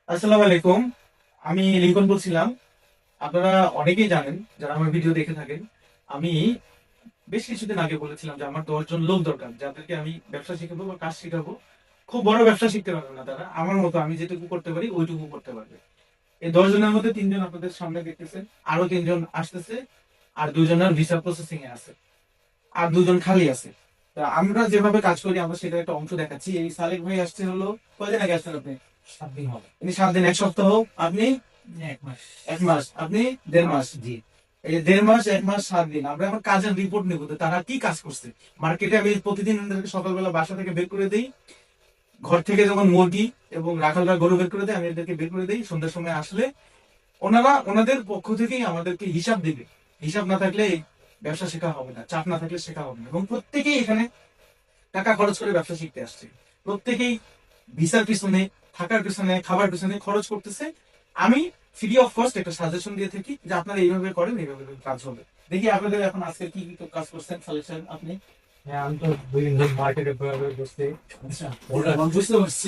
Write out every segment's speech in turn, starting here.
আসসালামু আলাইকুম। আমি লিঙ্কন বলছিলাম। আপনারা অনেকেই জানেন যারা আমার ভিডিও দেখে থাকেন। আমি বেশ কিছুদিন আগে বলেছিলাম যে আমার 10 জন লোক দরকার যাদেরকে আমি ব্যবসা শিখাবো বা কাজ শিখাবো। খুব বড় ব্যবসা শিখতে পারবে না তারা, আমার মতো আমি যেটুকু করতে পারি ওইটুকু করতে পারবে। এই 10 জনের মধ্যে 3 জন আপনাদের সামনে দেখতেছেন, আরো 3 জন আসতেছে, আর 2 জনের ভিসা প্রসেসিং এ আছে, আর 2 জন খালি আছে। তা আমরা যেভাবে কাজ করি আমরা সেটা একটা অংশ দেখাচ্ছি। এই সালেক ভাই আসছে হলো কয়দিন আগে আসছেন আপনি? 7 দিন হবে। ইনি 7 দিন, এক সপ্তাহ। আপনি 1 মাস। 1 মাস, আপনি 1.5 মাস। জি। এই যে 1.5 মাস, 1 মাস 7 দিন আমরা আমার কাজের রিপোর্ট নেবো তো তারা কি কাজ করছে মার্কেটে। আমি প্রতিদিন ওনাদেরকে সকালবেলা বাসা থেকে বের করে দিই, ঘর থেকে যখন মুরগি এবং রাখালরা গরু বের করে দেয় আমি এদেরকে বের করে দিই। সন্ধ্যার সময় আসলে ওনারা ওনাদের পক্ষ থেকেই আমাদেরকে হিসাব দিবে। হিসাব না থাকলে এই ব্যবসা শেখা হবে না, চাপ না থাকলে শেখা হবে না। এবং প্রত্যেকেই এখানে টাকা খরচ করে ব্যবসা শিখতে আসছে। প্রত্যেকেই ভিসার পিছনে, থাকার পিছনে, খাবার পিছনে খরচ করতেছে। আমি ফ্রি অফ কস্ট একটা সাজেশন দিয়ে থাকি যে আপনারা এইভাবে করেন, এইভাবে কাজ হবে। দেখি আপনাদের এখন আজকে কি কি কাজ করছেন সালেকশন আপনি। হ্যাঁ, আমি তো দুই দিন ধরে মার্কেটে ঘোরাঘুরি করছি। আচ্ছা, ওটা বুঝতে পারছি।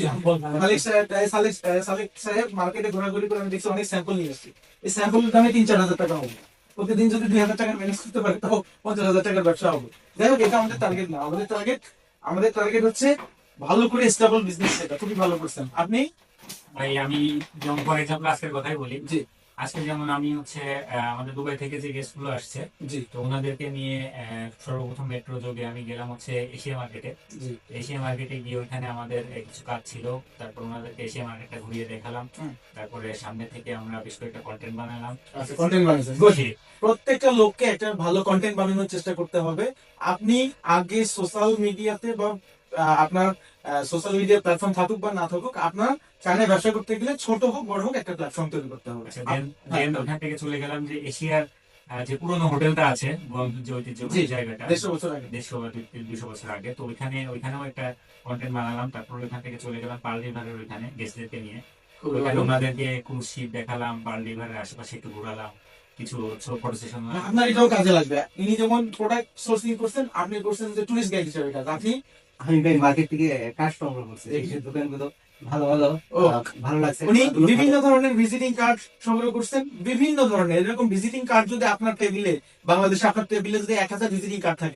সালেক সাহেব মার্কেটে ঘোরাঘুরি করে আমি দেখছি অনেক স্যাম্পল নিয়ে এসেছি। এই স্যাম্পলের দামে 3-4 হাজার টাকা হবে। প্রতিদিন যদি 2 হাজার টাকা ম্যানেজ করতে পারে তাও 50,000 টাকার ব্যবসা হবে। যাই হোক, এটা আমাদের টার্গেট না। আমাদের টার্গেট হচ্ছে ভালো করে স্টেবল বিজনেস। সেটা খুবই ভালো করছেন আপনি। ভাই, আমি যেমন ফর এক্সাম্পল আজকের কথাই বলি। জি। আজকে যেমন আমি হচ্ছে আমাদের দুবাই থেকে যে গেস্ট গুলো আসছে, জি। তো ওনাদেরকে নিয়ে সর্বপ্রথম মেট্রো যোগে আমি গেলাম হচ্ছে এশিয়া মার্কেটে। জি। এশিয়া মার্কেটে গিয়ে ওইখানে আমাদের কিছু কাজ ছিল। তারপর ওনাদেরকে এশিয়া মার্কেটটা ঘুরিয়ে দেখালাম। হুম। তারপরে সামনে থেকে আমরা বেশ কয়েকটা কন্টেন্ট বানালাম। আচ্ছা, কন্টেন্ট বানাচ্ছেন, গুড। জি। প্রত্যেকটা লোককে একটা ভালো কন্টেন্ট বানানোর চেষ্টা করতে হবে। আপনি আগে সোশ্যাল মিডিয়াতে বা আপনার সোশ্যাল মিডিয়া প্ল্যাটফর্ম থাকুক বা না থাকুক, আপনার চ্যানেলে ব্যবসা করতে গেলে ছোট হোক বড় হোক একটা প্ল্যাটফর্ম তৈরি করতে হবে। আচ্ছা, দেন দেন ওখান থেকে চলে গেলাম যে এশিয়ার যে পুরোনো হোটেলটা আছে, যে জি, ঐতিহ্যবাহী জায়গাটা, 150 বছর আগে। 150 200 বছর আগে। তো ওইখানেও একটা কন্টেন্ট বানালাম। তারপর ওইখান থেকে চলে গেলাম পার্ল রিভারের ওইখানে গেস্টদেরকে নিয়ে। খুবই ওইখানে ভালো। ওনাদেরকে ক্রুজ শিপ দেখালাম, পার্ল রিভারের আশেপাশে একটু ঘোরালাম, কিছু ফটো সেশন। আপনার এটাও কাজে লাগবে। ইনি যেমন প্রোডাক্ট সোর্সিং করছেন, আপনি করছেন যে টুরিস্ট গাইড হিসেবে কাজ। আপনি আমি ভাই মার্কেট থেকে কাজ সংগ্রহ করছি, এই যে দোকানগুলো ভালো ভালো ও ভালো লাগছে। উনি কাজগুলো বিভিন্ন ভালো। ধরনের ভিজিটিং কার্ড সংগ্রহ করছেন। বিভিন্ন ধরনের এরকম ভিজিটিং কার্ড যদি আপনার টেবিলে, বাংলাদেশে আপনার টেবিলে যদি 1,000 ভিজিটিং কার্ড থাকে